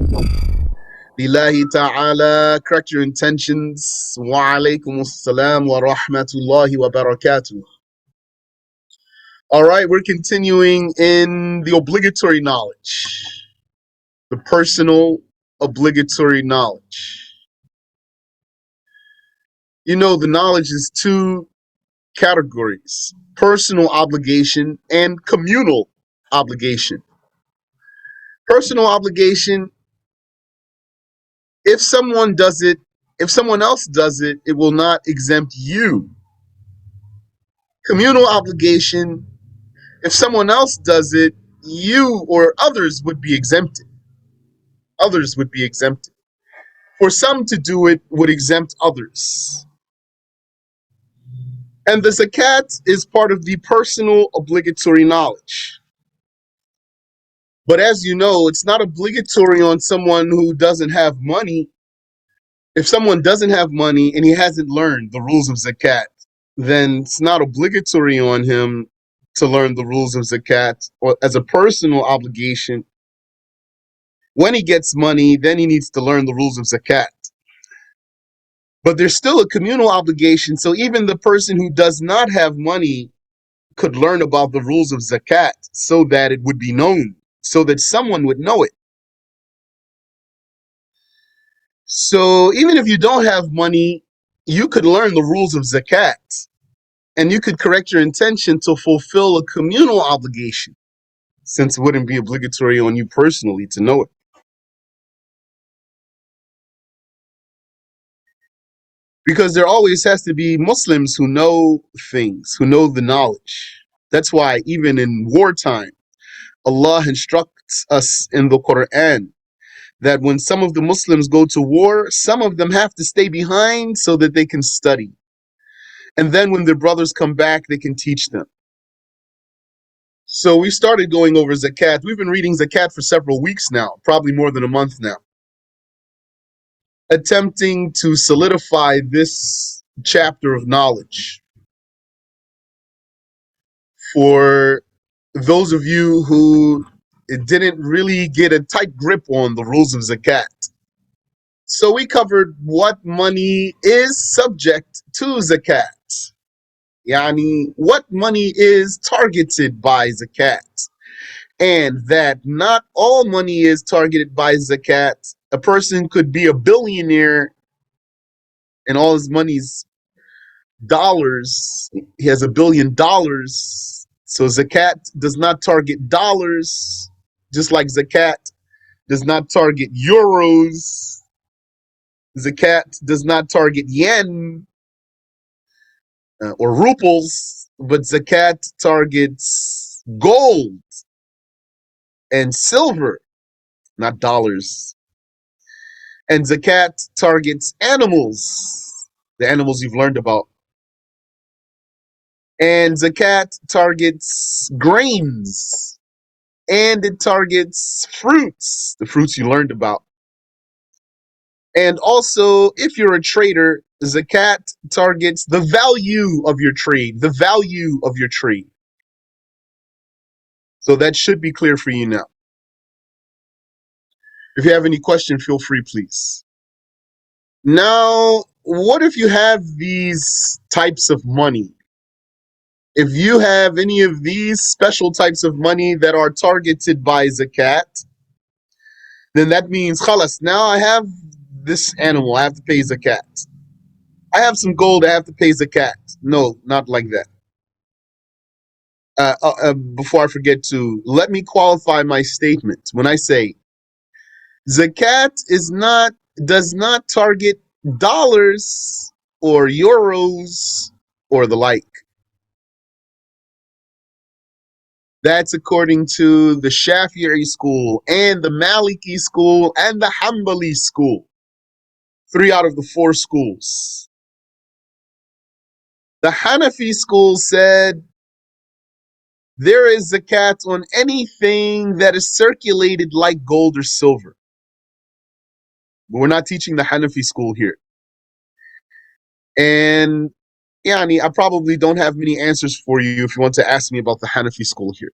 Lillahi ta'ala, correct your intentions. Wa alaykum assalam wa rahmatullahi wa barakatuh. All right, we're continuing in the obligatory knowledge, the personal obligatory knowledge. You know, the knowledge is two categories: personal obligation and communal obligation. Personal obligation, if someone does it, if someone else does it, it will not exempt you. Communal obligation, if someone else does it, you or others would be exempted. Others would be exempted. For some to do it would exempt others. And the zakat is part of the personal obligatory knowledge. But as you know, it's not obligatory on someone who doesn't have money. If someone doesn't have money and he hasn't learned the rules of zakat, then it's not obligatory on him to learn the rules of zakat or as a personal obligation. When he gets money, then he needs to learn the rules of zakat. But there's still a communal obligation, so even the person who does not have money could learn about the rules of zakat so that it would be known, so that someone would know it. So even if you don't have money, you could learn the rules of zakat, and you could correct your intention to fulfill a communal obligation, since it wouldn't be obligatory on you personally to know it. Because there always has to be Muslims who know things, who know the knowledge. That's why even in wartime, Allah instructs us in the Quran that when some of the Muslims go to war, some of them have to stay behind so that they can study. And then when their brothers come back, they can teach them. So we started going over zakat. We've been reading zakat for several weeks now, probably more than a month now, attempting to solidify this chapter of knowledge. For those of you who didn't really get a tight grip on the rules of zakat. So we covered what money is subject to zakat. Yani, what money is targeted by zakat. And that not all money is targeted by zakat. A person could be a billionaire and all his money's dollars. He has $1 billion. So zakat does not target dollars, just like zakat does not target euros. Zakat does not target yen or ruples, but zakat targets gold and silver, not dollars. And zakat targets animals, the animals you've learned about. And zakat targets grains, and it targets fruits, the fruits you learned about. And also, if you're a trader, zakat targets the value of your trade, the value of your trade. So that should be clear for you now. If you have any question, feel free, please. Now, what if you have these types of money? If you have any of these special types of money that are targeted by zakat, then that means, khalas, now I have this animal, I have to pay zakat. I have some gold, I have to pay zakat. No, not like that. Before I forget to, let me qualify my statement. When I say zakat does not target dollars or euros or the like. That's according to the Shafi'i school and the Maliki school and the Hanbali school. 3 out of the 4 schools. The Hanafi school said there is zakat on anything that is circulated like gold or silver. But we're not teaching the Hanafi school here. And I probably don't have many answers for you if you want to ask me about the Hanafi school here.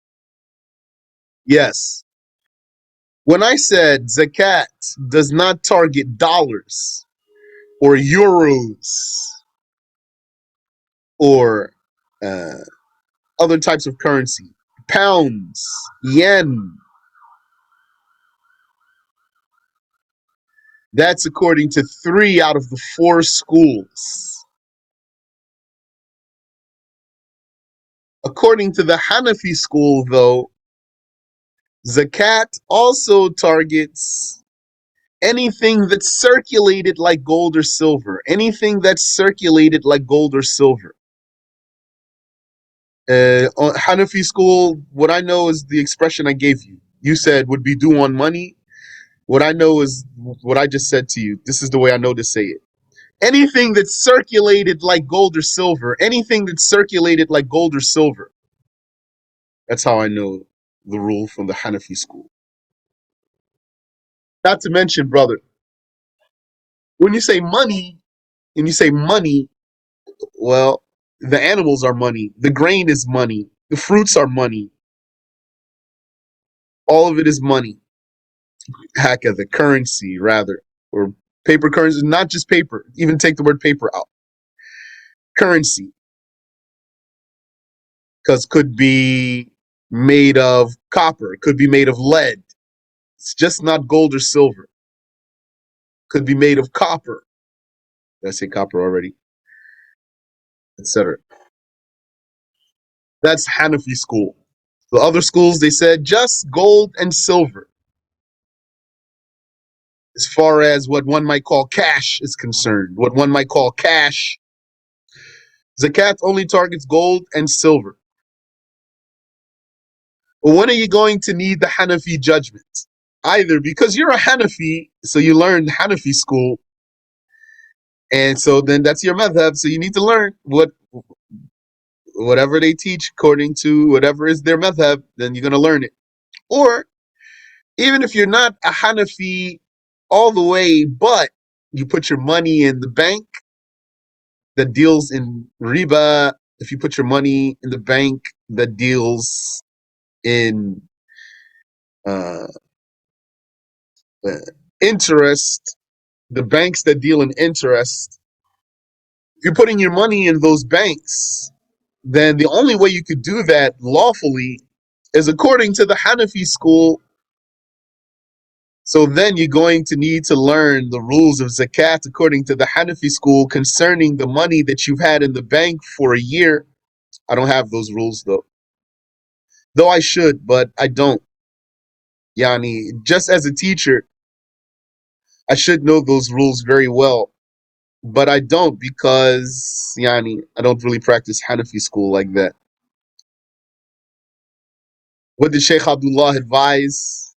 Yes. When I said zakat does not target dollars or euros or uh, other types of currency, pounds, yen, that's according to 3 out of the 4 schools. According to the Hanafi school, though, zakat also targets anything that's circulated like gold or silver. Anything that's circulated like gold or silver. On Hanafi school, what I know is the expression I gave you. You said would be due on money. What I know is what I just said to you. This is the way I know to say it. Anything that's circulated like gold or silver. Anything that's circulated like gold or silver. That's how I know the rule from the Hanafi school. Not to mention, brother, when you say money, well, the animals are money. The grain is money. The fruits are money. All of it is money. Haka, the currency, rather, or paper currency, not just paper. Even take the word paper out. Currency, because could be made of copper, it could be made of lead. It's just not gold or silver. Could be made of copper. Did I say copper already? Etc. That's Hanafi school. The other schools, they said just gold and silver. As far as what one might call cash is concerned, what one might call cash, zakat only targets gold and silver. Well, when are you going to need the Hanafi judgment? Either because you're a Hanafi, so you learned Hanafi school, and so then that's your madhab, so you need to learn whatever they teach according to whatever is their madhab, then you're going to learn it. Or even if you're not a Hanafi all the way, but you put your money in the bank that deals in riba, if you put your money in the bank that deals in uh, uh, interest, the banks that deal in interest, if you're putting your money in those banks, then the only way you could do that lawfully is according to the Hanafi school. So then you're going to need to learn the rules of zakat according to the Hanafi school concerning the money that you've had in the bank for a year. I don't have those rules though. Though I should, but I don't. Yani, just as a teacher, I should know those rules very well. But I don't because, yani, I don't really practice Hanafi school like that. What did Shaykh Abdullah advise?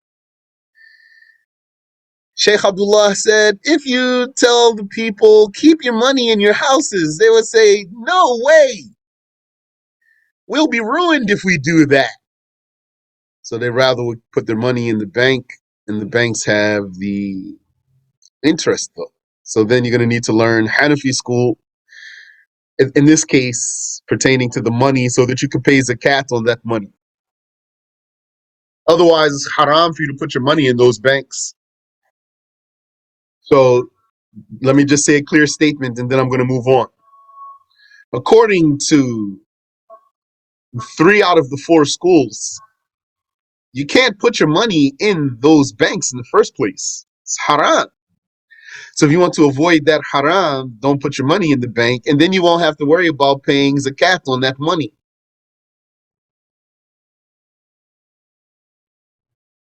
Shaykh Abdullah said, if you tell the people, keep your money in your houses, they would say, no way. We'll be ruined if we do that. So they rather would put their money in the bank, and the banks have the interest though. So then you're going to need to learn Hanafi school, in this case, pertaining to the money, so that you can pay zakat on that money. Otherwise, it's haram for you to put your money in those banks. So let me just say a clear statement and then I'm going to move on. According to 3 out of the 4 schools, you can't put your money in those banks in the first place. It's haram. So if you want to avoid that haram, don't put your money in the bank, and then you won't have to worry about paying zakat on that money.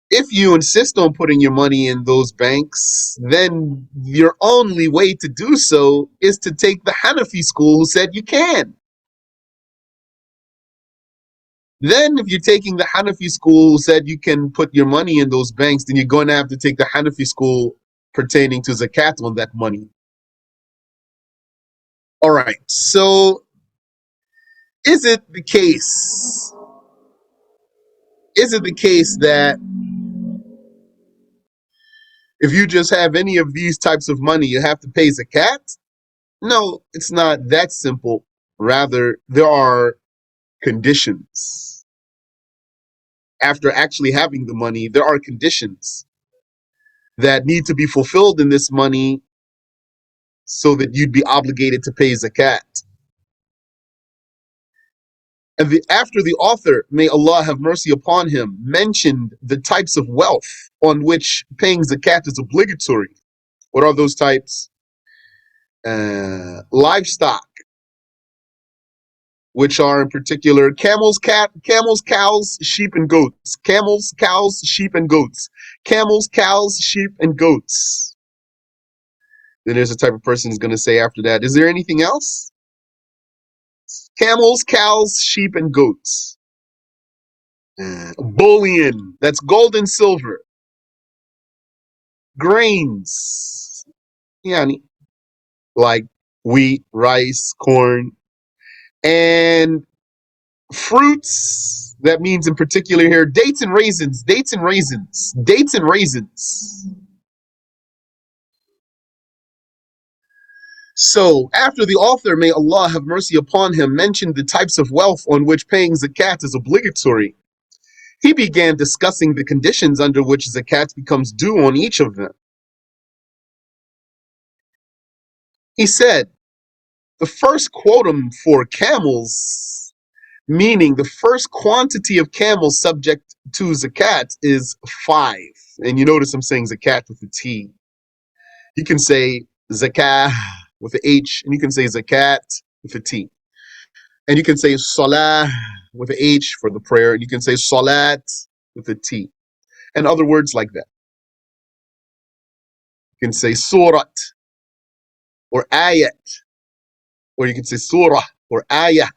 If you insist on putting your money in those banks, then your only way to do so is to take the Hanafi school who said you can. Then if you're taking the Hanafi school who said you can put your money in those banks, then you're going to have to take the Hanafi school pertaining to zakat on that money. All right, so is it the case? Is it the case that if you just have any of these types of money, you have to pay zakat? No, it's not that simple. Rather, there are conditions. After actually having the money, there are conditions. that need to be fulfilled in this money so that you'd be obligated to pay zakat. And after the author, may Allah have mercy upon him, mentioned the types of wealth on which paying zakat is obligatory. What are those types? Livestock, which are in particular camels, cows, sheep, and goats. Camels, cows, sheep, and goats. Camels, cows, sheep, and goats. Then there's a type of person who's going to say after that, is there anything else? Camels, cows, sheep, and goats. Bullion, that's gold and silver. Grains, yani, like wheat, rice, corn, and fruits. That means in particular here, dates and raisins, dates and raisins, dates and raisins. So after the author, may Allah have mercy upon him, mentioned the types of wealth on which paying zakat is obligatory, he began discussing the conditions under which zakat becomes due on each of them. He said, the first quotum for camels, meaning the first quantity of camels subject to zakat, is 5. And you notice I'm saying zakat with a T. You can say zakah with an H, and you can say zakat with a T. And you can say salah with an H for the prayer, and you can say salat with a T. And other words like that. You can say surat or ayat, or you can say surah or ayah.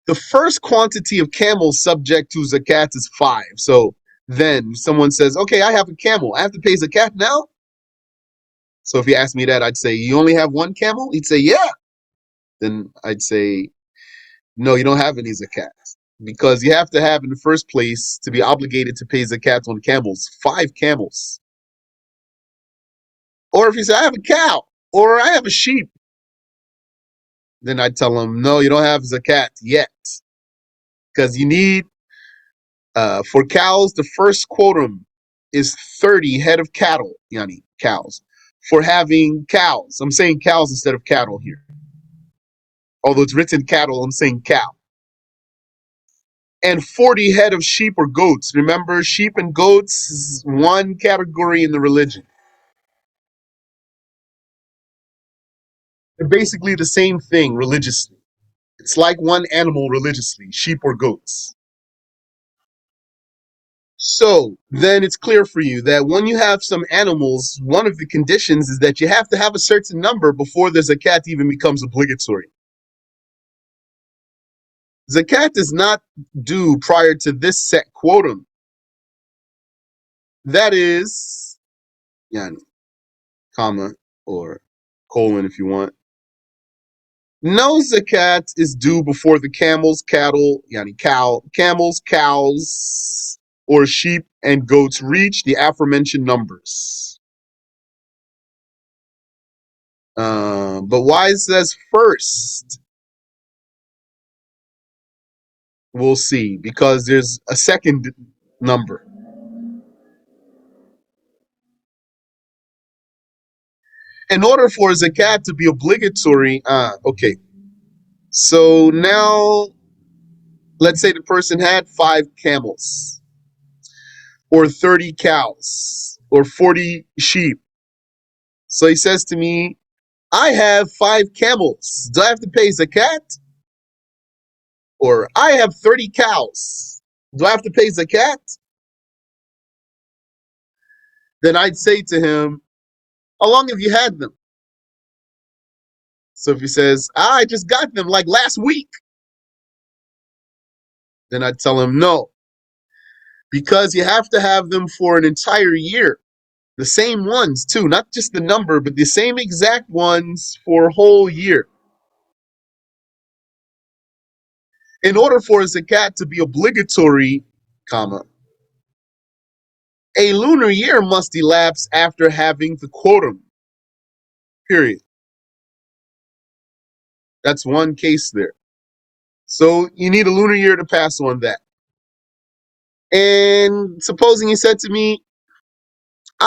The first quantity of camels subject to zakat is 5. So then someone says, okay, I have a camel. I have to pay zakat now? So if you ask me that, I'd say, you only have one camel? He'd say, yeah. Then I'd say, no, you don't have any zakat. Because you have to have, in the first place, to be obligated to pay zakat on camels, 5 camels. Or if you say, I have a cow, or I have a sheep, then I'd tell them, no, you don't have zakat yet. Because you need, for cows, the first quotum is 30 head of cattle, yani cows. For having cows, I'm saying cows instead of cattle here. Although it's written cattle, I'm saying cow. And 40 head of sheep or goats. Remember, sheep and goats is one category in the religion. They're basically the same thing religiously. It's like one animal religiously, sheep or goats. So then it's clear for you that when you have some animals, one of the conditions is that you have to have a certain number before the zakat even becomes obligatory. Zakat is not due prior to this set quotum. That is, yani, comma, or colon if you want. No zakat is due before the camels, cattle, yani camels, cows, or sheep and goats reach the aforementioned numbers. But why it says first? We'll see, because there's a second number. In order for zakat to be obligatory, okay. So now, let's say the person had 5 camels, or 30 cows, or 40 sheep. So he says to me, I have 5 camels. Do I have to pay zakat? Or I have 30 cows. Do I have to pay zakat? Then I'd say to him, how long have you had them? So if he says, I just got them like last week, then I'd tell him, no, because you have to have them for an entire year. The same ones too, not just the number, but the same exact ones for a whole year. In order for zakat to be obligatory, comma, a lunar year must elapse after having the quotum. Period. That's one case there. So you need a lunar year to pass on that. And supposing he said to me,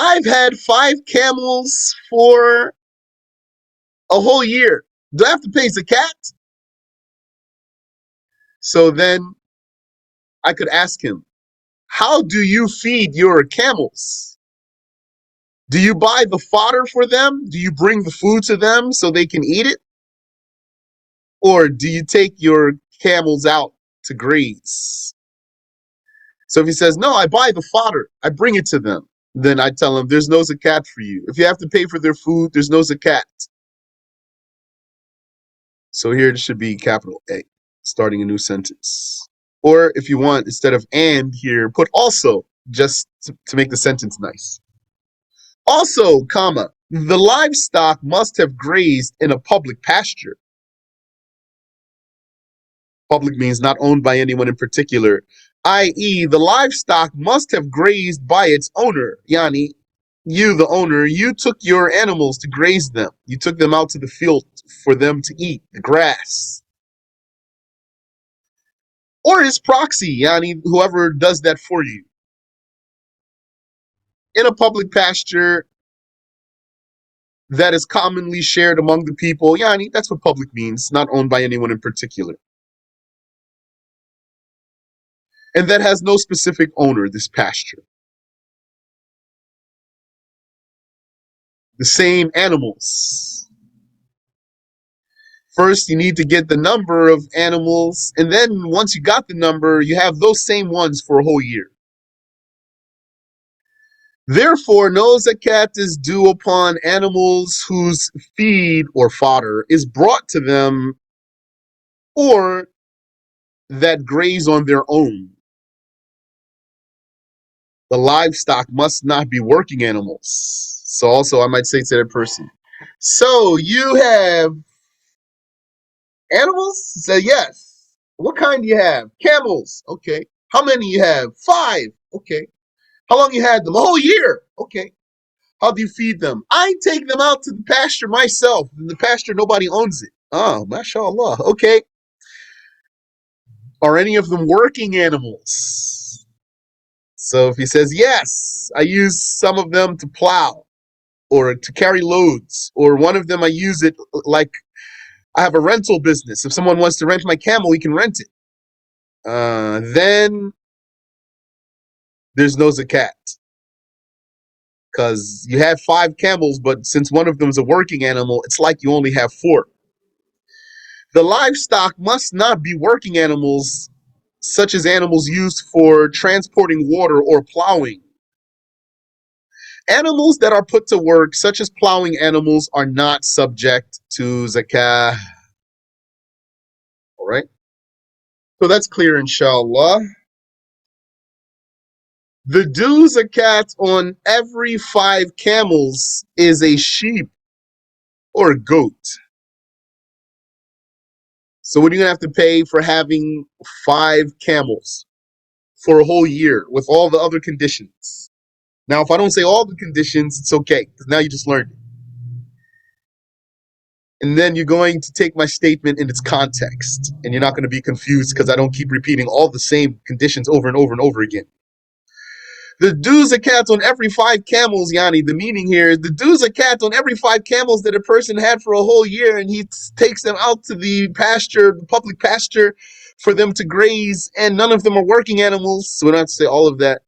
I've had 5 camels for a whole year. Do I have to pay zakat? So then I could ask him, how do you feed your camels? Do you buy the fodder for them? Do you bring the food to them so they can eat it? Or do you take your camels out to graze? So if he says, no, I buy the fodder, I bring it to them, then I tell him there's no zakat for you. If you have to pay for their food, there's no zakat. So here it should be capital A, starting a new sentence. Or if you want, instead of and here, put also, just to make the sentence nice. Also, comma, the livestock must have grazed in a public pasture. Public means not owned by anyone in particular, i.e., the livestock must have grazed by its owner. Yani, you, the owner, you took your animals to graze them. You took them out to the field for them to eat the grass. Or his proxy, yani, whoever does that for you. In a public pasture that is commonly shared among the people, yani, that's what public means, not owned by anyone in particular. And that has no specific owner, this pasture. The same animals. First, you need to get the number of animals, and then once you got the number, you have those same ones for a whole year. Therefore, no zakat is due upon animals whose feed or fodder is brought to them or that graze on their own. The livestock must not be working animals. So also I might say to that person, so you have animals? Say yes. What kind do you have? Camels. Okay. How many you have? 5. Okay. How long you had them? A whole year. Okay. How do you feed them? I take them out to the pasture myself. In the pasture, nobody owns it. Oh, mashallah. Okay. Are any of them working animals? So if he says yes, I use some of them to plow or to carry loads, or one of them I use it like I have a rental business. If someone wants to rent my camel, we can rent it. Then there's no zakat because you have 5 camels, but since one of them is a working animal, it's like you only have 4. The livestock must not be working animals, such as animals used for transporting water or plowing. Animals that are put to work, such as plowing animals, are not subject to zakah. All right. So that's clear, inshallah. The due zakat on every 5 camels is a sheep or a goat. So what are you gonna have to pay for having 5 camels for a whole year with all the other conditions? Now, if I don't say all the conditions, it's okay, because now you just learned it. And then you're going to take my statement in its context, and you're not going to be confused because I don't keep repeating all the same conditions over and over and over again. The due zakat on every 5 camels, Yani, the meaning here is the due zakat on every 5 camels that a person had for a whole year, and he takes them out to the pasture, the public pasture, for them to graze, and none of them are working animals, so we don't have to say all of that.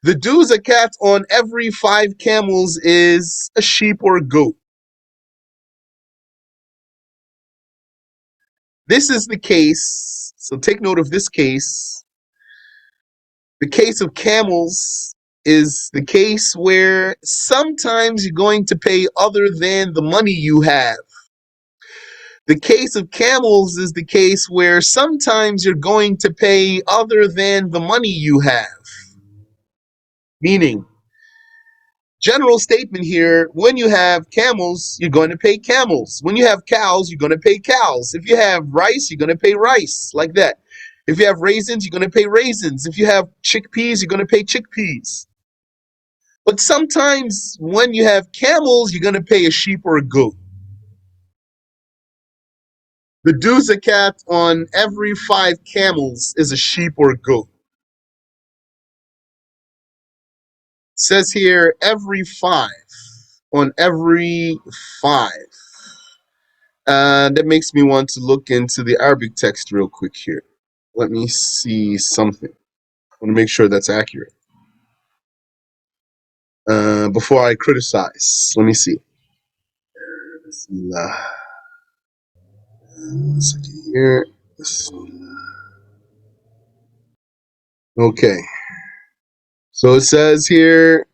The due zakat on every 5 camels is a sheep or a goat. This is the case, so take note of this case. The case of camels is the case where sometimes you're going to pay other than the money you have. The case of camels is the case where sometimes you're going to pay other than the money you have. Meaning, general statement here, when you have camels, you're going to pay camels. When you have cows, you're going to pay cows. If you have rice, you're going to pay rice, like that. If you have raisins, you're going to pay raisins. If you have chickpeas, you're going to pay chickpeas. But sometimes when you have camels, you're going to pay a sheep or a goat. The due zakat on every 5 camels is a sheep or a goat. says here every 5. On every 5. That makes me want to look into the Arabic text real quick here. Let me see something. I want to make sure that's accurate. Before I criticize, let me see. Bismillah. One second here. Okay. So it says here,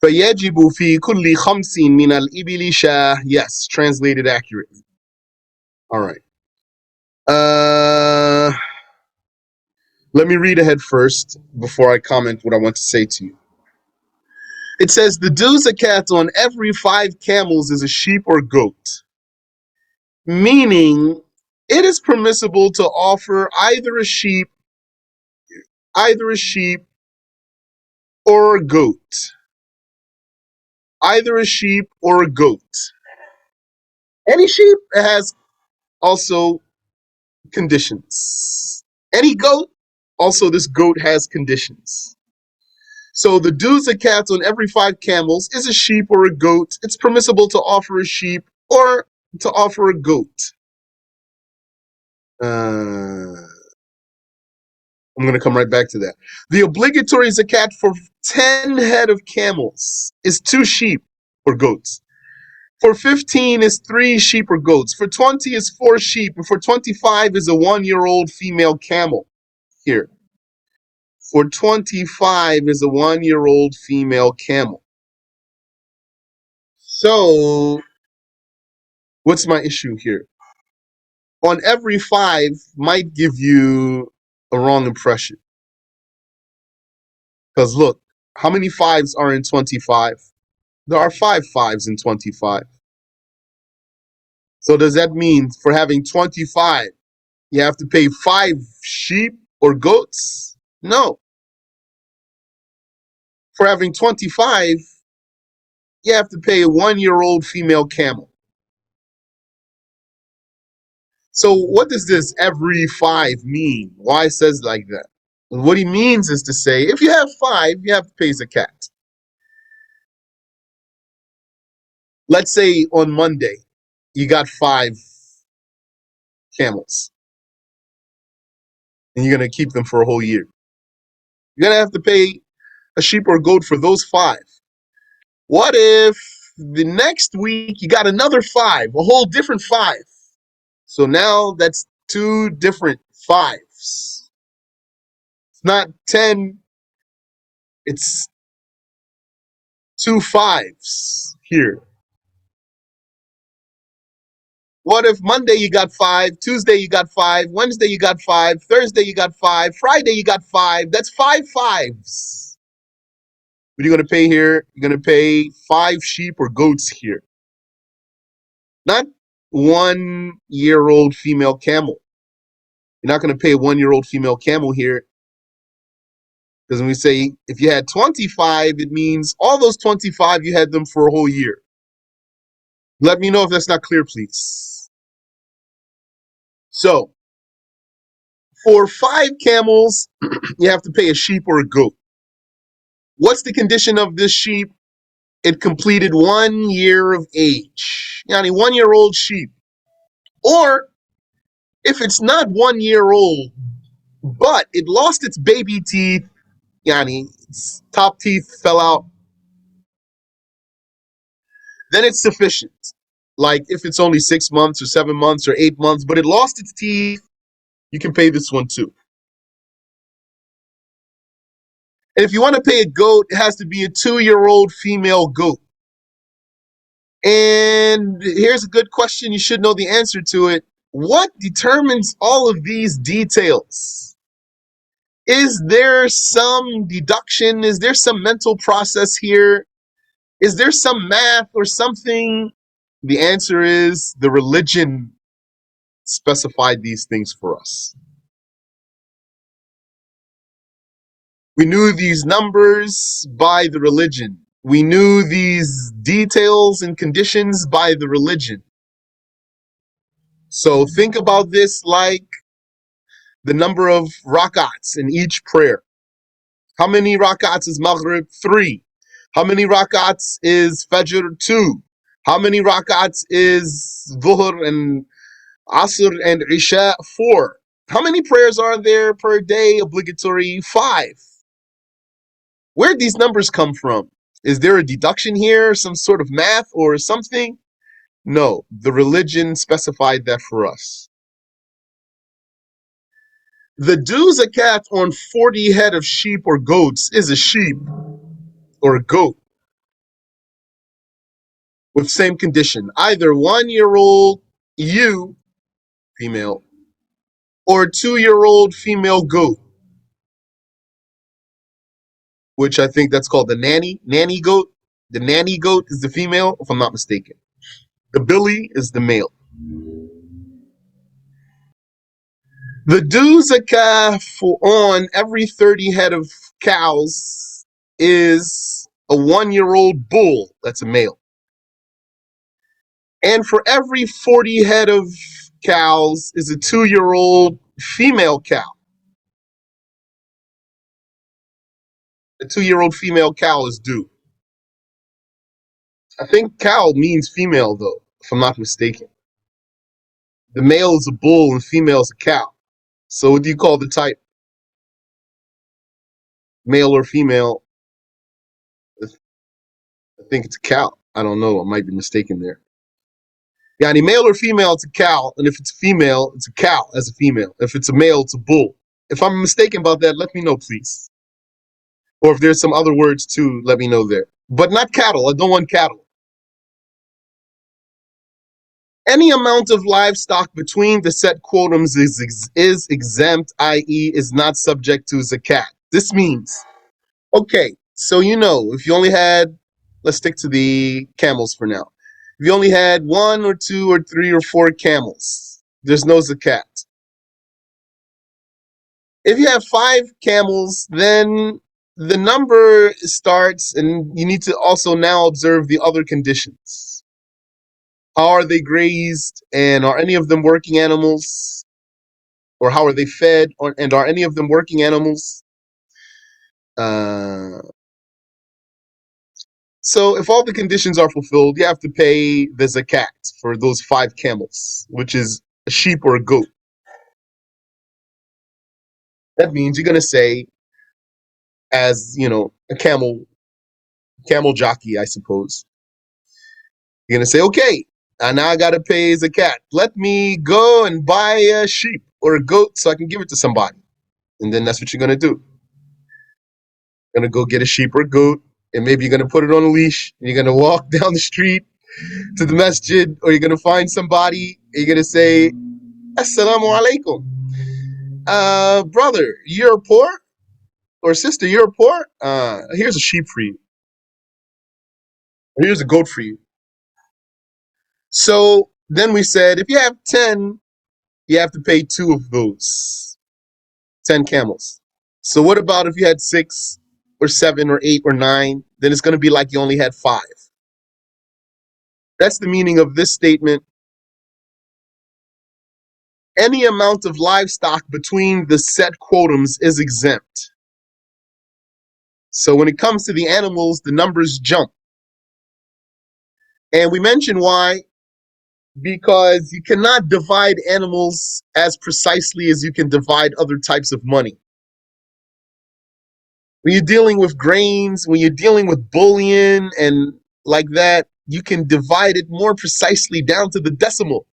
فَيَجِبُ فِي كُلِّ خَمْسٍ مِنَ الْإِبِلِ شَاةٌ. Yes, translated accurately. All right. Let me read ahead first before I comment what I want to say to you. It says, the due zakat on every 5 camels is a sheep or goat, meaning it is permissible to offer either a sheep or a goat. Either a sheep or a goat. Any sheep has also conditions. Any goat, also this goat has conditions. So the due zakat on every 5 camels is a sheep or a goat. It's permissible to offer a sheep or to offer a goat. I'm going to come right back to that. The obligatory zakat for 10 head of camels is 2 sheep or goats. For 15 is 3 sheep or goats. For 20 is 4 sheep. And for 25 is a 1-year-old female camel. Here. For 25 is a 1-year-old female camel. So, what's my issue here? On every 5 might give you a wrong impression. Because look, how many 5s are in 25? There are 5 5s in 25. So does that mean for having 25, you have to pay 5 sheep or goats? No. For having 25, you have to pay a 1-year-old female camel. So what does this every 5 mean? Why it says like that? And what he means is to say, if you have 5, you have to pay zakat. Let's say on Monday, you got 5 camels. And you're going to keep them for a whole year. You're going to have to pay a sheep or a goat for those 5. What if the next week you got another 5, a whole different 5? So now that's 2 different 5s. It's not 10, it's 2 5s here. What if Monday you got 5, Tuesday you got 5, Wednesday you got 5, Thursday you got 5, Friday you got 5? That's 5 5s. What are you going to pay here? You're going to pay 5 sheep or goats here. Not 1-year-old female camel. You're not going to pay a 1-year-old female camel here. Because when we say if you had 25, it means all those 25, you had them for a whole year. Let me know if that's not clear, please. So, for 5 camels, you have to pay a sheep or a goat. What's the condition of this sheep? It completed 1 year of age. Yani 1-year-old sheep. Or, if it's not 1 year old, but it lost its baby teeth, yani its top teeth fell out, then it's sufficient. Like if it's only 6 months or 7 months or 8 months, but it lost its teeth, you can pay this one too. And if you want to pay a goat, it has to be a 2-year-old female goat. And here's a good question. You should know the answer to it. What determines all of these details? Is there some deduction? Is there some mental process here? Is there some math or something? The answer is the religion specified these things for us. We knew these numbers by the religion. We knew these details and conditions by the religion. So think about this like the number of rakats in each prayer. How many rakats is Maghrib? 3. How many rakats is Fajr? 2. How many rakats is Dhuhr and Asr and Isha? 4. How many prayers are there per day? Obligatory? 5. Where'd these numbers come from? Is there a deduction here, some sort of math or something? No, the religion specified that for us. The due zakat on 40 head of sheep or goats is a sheep or a goat with same condition. Either 1-year-old ewe, female, or 2-year-old female goat, which I think that's called the nanny goat. The nanny goat is the female, if I'm not mistaken. The billy is the male. The due zakah on every 30 head of cows is a 1-year-old bull, that's a male. And for every 40 head of cows is a 2-year-old female cow. A 2-year-old female cow is due. I think cow means female though, if I'm not mistaken. The male is a bull and female is a cow. So what do you call the type? Male or female? I think it's a cow. I don't know. I might be mistaken there. Yeah, any male or female, it's a cow. And if it's female, it's a cow as a female. If it's a male, it's a bull. If I'm mistaken about that, let me know, please. Or if there's some other words too, let me know there. But not cattle. I don't want cattle. Any amount of livestock between the set quotums is exempt, i.e. is not subject to zakat. This means, okay, so if you only had, let's stick to the camels for now. If you only had 1 or 2 or 3 or 4 camels, there's no zakat. If you have 5 camels, then the number starts, and you need to also now observe the other conditions. How are they grazed, and are any of them working animals? Or how are they fed, and are any of them working animals? So if all the conditions are fulfilled, you have to pay the zakat for those 5 camels, which is a sheep or a goat. That means you're going to say, as, a camel jockey, I suppose. You're going to say, okay, now I got to pay zakat. Let me go and buy a sheep or a goat so I can give it to somebody. And then that's what you're going to do. You're going to go get a sheep or a goat, and maybe you're going to put it on a leash, and you're going to walk down the street to the masjid, or you're going to find somebody, and you're going to say, Assalamu alaikum. Brother, you're poor? Or sister, you're poor? Here's a sheep for you. Or here's a goat for you. So then we said, if you have 10, you have to pay 2 of those 10 camels. So what about if you had 6 or 7 or 8 or 9? Then it's going to be like you only had 5. That's the meaning of this statement. Any amount of livestock between the set quotums is exempt. So when it comes to the animals, the numbers jump. And we mentioned why. Because you cannot divide animals as precisely as you can divide other types of money. When you're dealing with grains, when you're dealing with bullion and like that, you can divide it more precisely down to the decimal.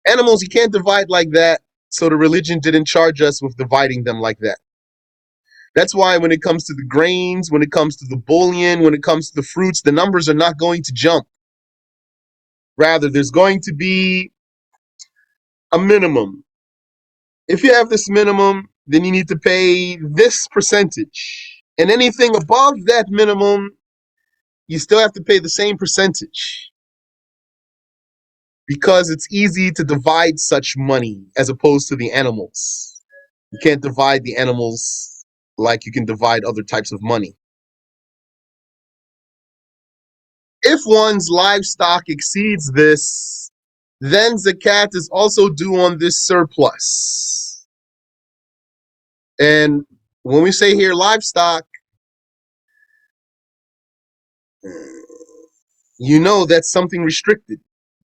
Animals, you can't divide like that, so the religion didn't charge us with dividing them like that. That's why when it comes to the grains, when it comes to the bullion, when it comes to the fruits, the numbers are not going to jump. Rather, there's going to be a minimum. If you have this minimum, then you need to pay this percentage. And anything above that minimum, you still have to pay the same percentage. Because it's easy to divide such money as opposed to the animals. You can't divide the animals like you can divide other types of money. If one's livestock exceeds this, then zakat is also due on this surplus. And when we say here livestock, you know that's something restricted,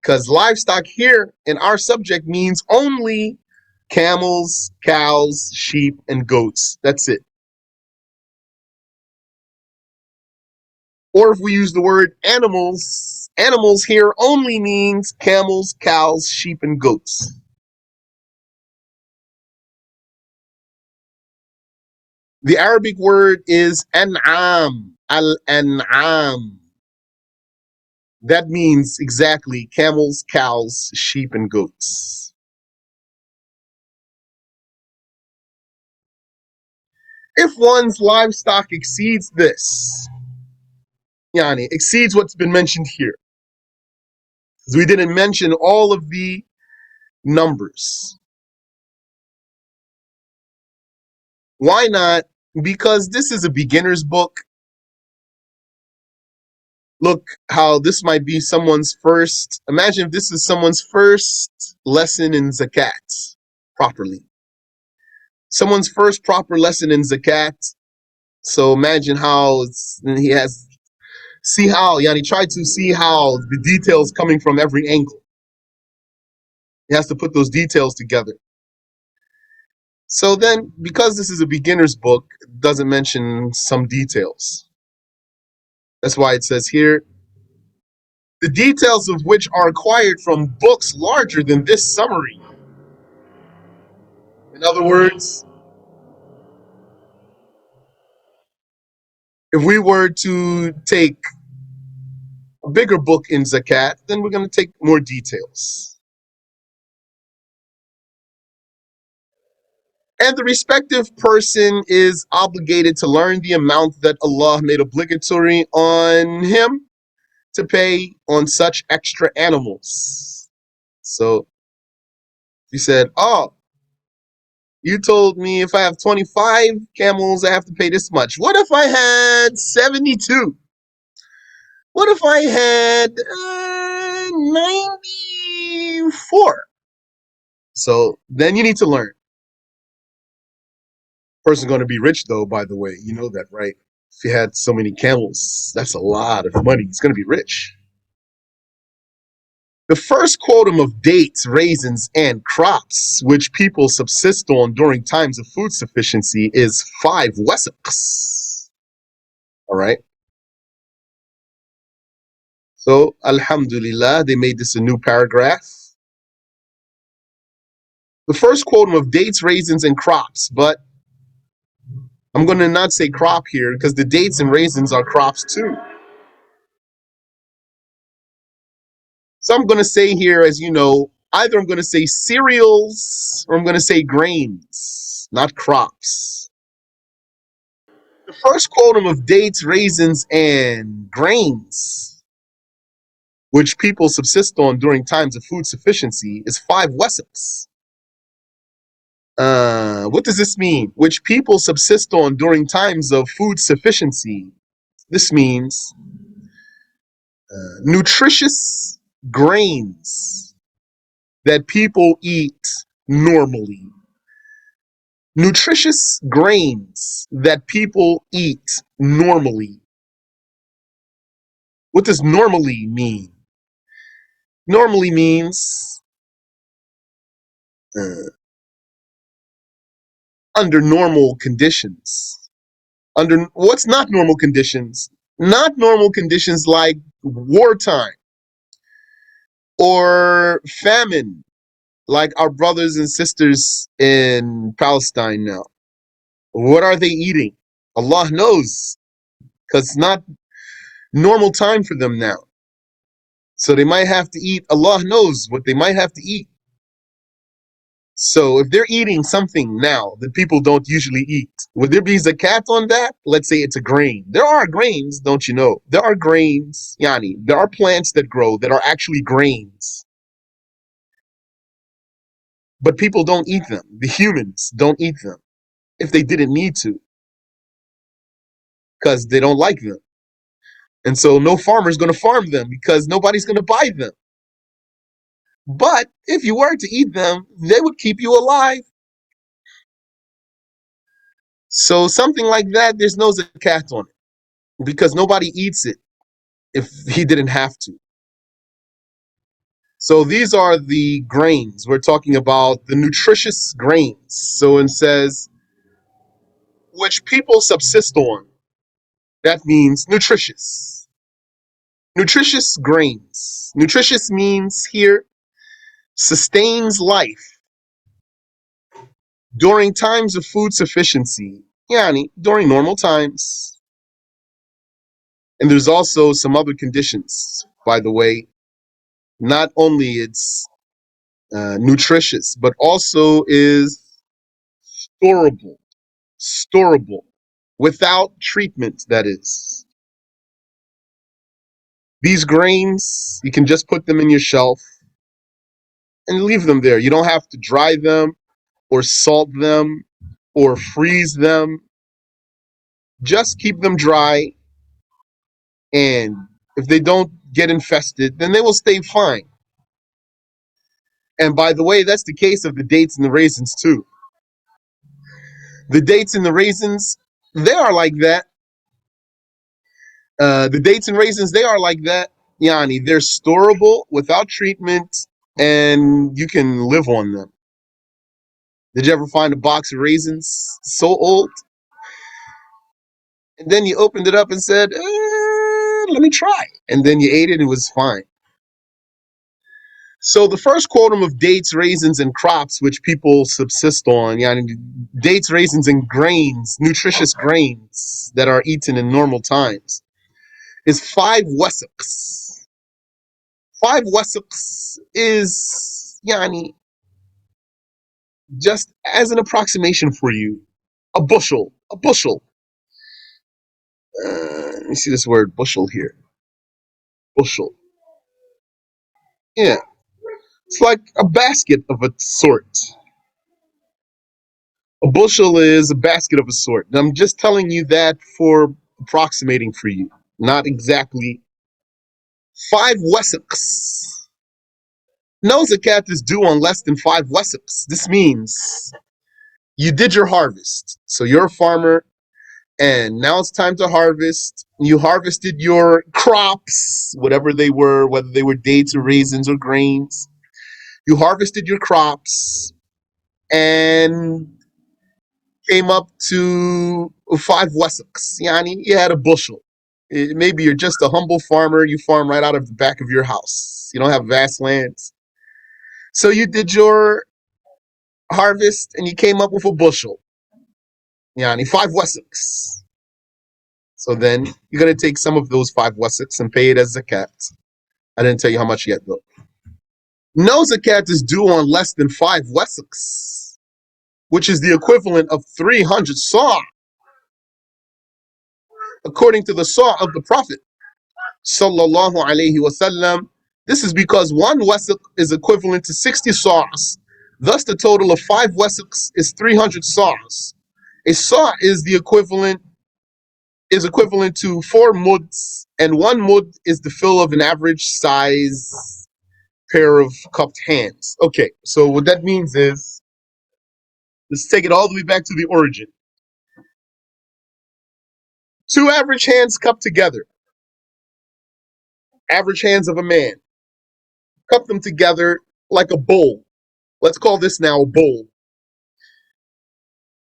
because livestock here in our subject means only camels, cows, sheep, and goats. That's it. Or if we use the word animals, animals here only means camels, cows, sheep, and goats. The Arabic word is an'am, al-an'am. That means exactly camels, cows, sheep, and goats. If one's livestock exceeds this, yani, exceeds what's been mentioned here, because we didn't mention all of the numbers. Why not? Because this is a beginner's book. Look how this might be someone's first. Imagine if this is someone's first lesson in Zakat properly. Someone's first proper lesson in Zakat. So imagine how he has, see how, yani try to see how the details coming from every angle. He has to put those details together. So then, because this is a beginner's book, it doesn't mention some details. That's why it says here, the details of which are acquired from books larger than this summary. In other words, if we were to take a bigger book in Zakat, then we're going to take more details. And the respective person is obligated to learn the amount that Allah made obligatory on him to pay on such extra animals. So he said, oh, you told me if I have 25 camels, I have to pay this much. What if I had 72? What if I had 94? So then you need to learn. Person's going to be rich, though, by the way. You know that, right? If he had so many camels, that's a lot of money. He's going to be rich. The first quotum of dates, raisins, and crops, which people subsist on during times of food sufficiency, is 5 wasaqs. All right. So, Alhamdulillah, they made this a new paragraph. The first quotum of dates, raisins, and crops, but I'm going to not say crop here because the dates and raisins are crops too. So I'm going to say here, as you know, either I'm going to say cereals or I'm going to say grains, not crops. The first quotum of dates, raisins, and grains, which people subsist on during times of food sufficiency, is 5 wasaqs. What does this mean? Which people subsist on during times of food sufficiency. This means nutritious grains that people eat normally. Nutritious grains that people eat normally. What does normally mean? Normally means under normal conditions. Under what's not normal conditions? Not normal conditions like wartime or famine, like our brothers and sisters in Palestine now. What are they eating? Allah knows, because it's not normal time for them now. So they might have to eat, Allah knows what they might have to eat. So if they're eating something now that people don't usually eat, would there be zakat on that? Let's say it's a grain. There are grains, don't you know? There are grains, yani, there are plants that grow that are actually grains. But people don't eat them. The humans don't eat them if they didn't need to, because they don't like them. And so no farmer's going to farm them because nobody's going to buy them. But if you were to eat them, they would keep you alive. So something like that, there's no zakat on it because nobody eats it. if he didn't have to. So these are the grains. We're talking about the nutritious grains. So it says, which people subsist on. That means nutritious. Nutritious grains. Nutritious means here sustains life during times of food sufficiency. Yani, during normal times. And there's also some other conditions, by the way. Not only it's nutritious, but also is storable, without treatment, that is. These grains, you can just put them in your shelf and leave them there. You don't have to dry them or salt them or freeze them. Just keep them dry, and if they don't get infested, then they will stay fine. And by the way, that's the case of the dates and the raisins too. The dates and the raisins, they are like that. The dates and raisins, they are like that. Yani, they're storable without treatment, and you can live on them. Did you ever find a box of raisins so old? And then you opened it up and said, let me try. And then you ate it, and it was fine. So the first quotum of dates, raisins, and crops, which people subsist on, yani dates, raisins, and grains, nutritious grains that are eaten in normal times, is 5 weseks. 5 weseks is, yani, just as an approximation for you, a bushel. A bushel. Let me see this word, bushel here. Bushel. Yeah. It's like a basket of a sort. A bushel is a basket of a sort. And I'm just telling you that for approximating for you. Not exactly. 5 weseks. No zakat is due on less than 5 weseks. This means you did your harvest. So you're a farmer, and now it's time to harvest. You harvested your crops, whatever they were, whether they were dates or raisins or grains. You harvested your crops and came up to 5 weseks. Yani, you had a bushel. Maybe you're just a humble farmer. You farm right out of the back of your house. You don't have vast lands. So you did your harvest and you came up with a bushel. Yani, 5 weseks. So then you're going to take some of those 5 weseks and pay it as zakat. I didn't tell you how much yet, though. No zakat is due on less than 5 weseks, which is the equivalent of 300 saw, according to the saw of the Prophet sallallahu alaihi wasallam. This is because 1 wesek is equivalent to 60 saws. Thus, the total of 5 weseks is 300 saws. A saw is equivalent to 4 muds, and 1 mud is the fill of an average size pair of cupped hands. Okay, so what that means is, let's take it all the way back to the origin. 2 average hands cupped together. Average hands of a man. Cup them together like a bowl. Let's call this now a bowl.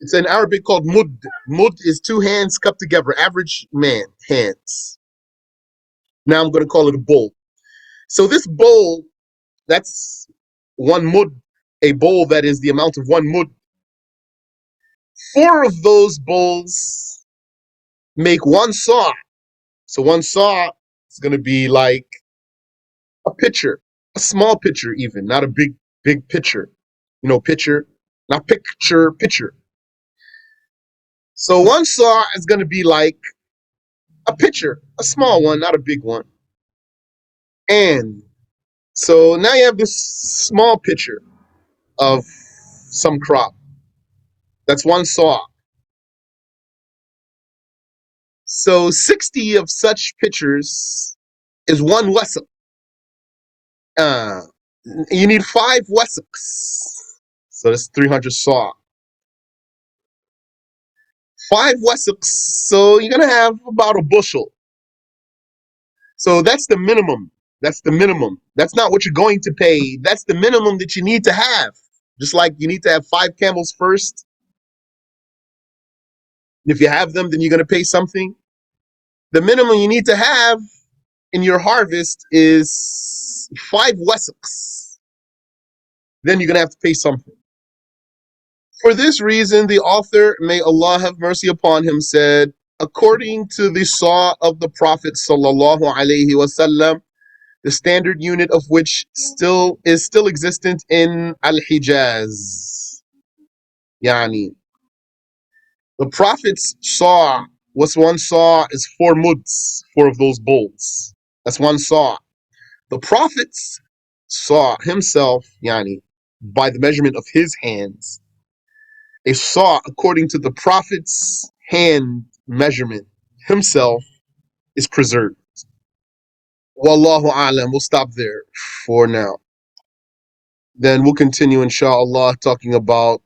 It's in Arabic called mud. Mud is 2 hands cupped together, average man hands. Now I'm going to call it a bowl. So this bowl, that's 1 mud, a bowl that is the amount of 1 mud. 4 of those bowls make 1 saw. So 1 saw is going to be like a pitcher, a small pitcher even, not a big pitcher. You know, pitcher, not picture, pitcher. So 1 saw is going to be like a pitcher, a small one, not a big one. And so now you have this small pitcher of some crop. That's 1 saw. So 60 of such pitchers is 1 wesek. You need 5 weseks. So that's 300 saw. 5 weseks. So you're going to have about a bushel. So that's the minimum. That's the minimum. That's not what you're going to pay. That's the minimum that you need to have. Just like you need to have 5 camels first. If you have them, then you're going to pay something. The minimum you need to have in your harvest is 5 wesks. Then you're going to have to pay something. For this reason, the author, may Allah have mercy upon him, said, according to the saw of the Prophet sallallahu alaihi wasallam, the standard unit of which is still existent in Al-Hijaz. Yani, the Prophet's saw, what's one saw is 4 muds, 4 of those bowls. That's one saw. The Prophet's saw himself, yani, by the measurement of his hands, a saw according to the Prophet's hand measurement himself is preserved. Wallahu a'lam. We'll stop there for now. Then we'll continue, inshallah, talking about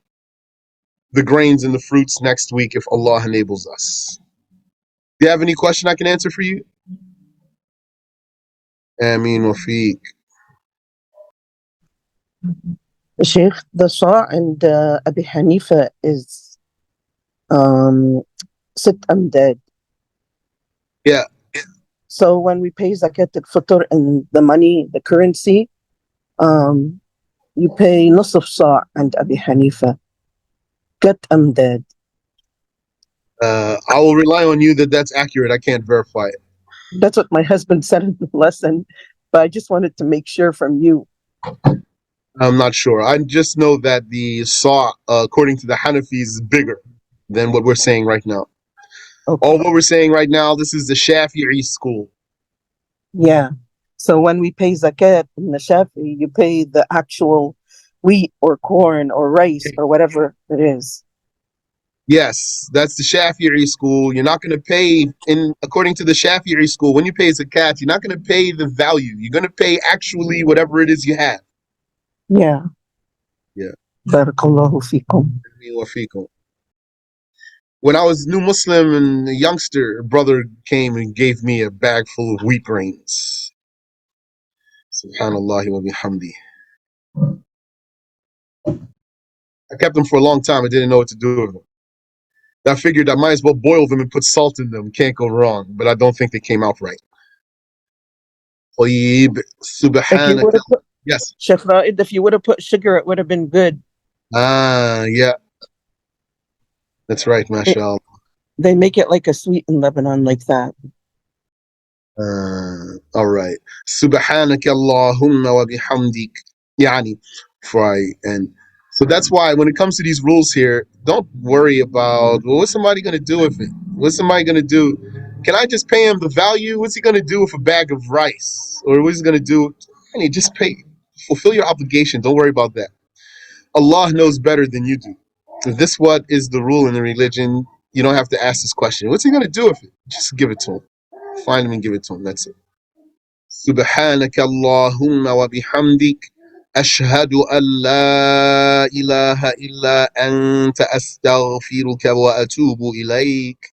the grains and the fruits next week if Allah enables us. Do you have any question I can answer for you? Amin wa fiq. Shaykh, the saw and Abi Hanifa is sit amdad. Yeah. So when we pay zakat al-fitr and the money, the currency, you pay nusf sa' and Abi Hanifa. Get amdad. I will rely on you that that's accurate. I can't verify it. That's what my husband said in the lesson, but I just wanted to make sure from you. I'm not sure. I just know that the saw, according to the Hanafis, is bigger than what we're saying right now. Okay. All what we're saying right now, this is the Shafi'i school. Yeah. So when we pay zakat in the Shafi, you pay the actual wheat or corn or rice or whatever it is. Yes, that's the Shafi'i school. You're not going to pay, according to the Shafi'i school, when you pay zakat, you're not going to pay the value. You're going to pay actually whatever it is you have. Yeah. Yeah. Barakallahu fikum. When I was new Muslim and a youngster, a brother came and gave me a bag full of wheat grains. Subhanallah wa bihamdi. I kept them for a long time. I didn't know what to do with them. I figured I might as well boil them and put salt in them. Can't go wrong. But I don't think they came out right. Subhanaka. Yes. Shaykh Ra'id, if you would have put sugar, it would have been good. Yeah. That's right, mashallah. They make it like a sweet in Lebanon, like that. All right. Subhanaka Allahumma wa bihamdik. Yani. Right. And so that's why when it comes to these rules here, don't worry about, well, what's somebody going to do with it? What's somebody going to do? Can I just pay him the value? What's he going to do with a bag of rice? Or what's he going to do? I mean, just pay. Fulfill your obligation. Don't worry about that. Allah knows better than you do. If this what is the rule in the religion, you don't have to ask this question. What's he going to do with it? Just give it to him. Find him and give it to him. That's it. Subhanaka Allahumma wa bihamdik. أشهد أن لا إله إلا أنت أستغفرك وأتوب إليك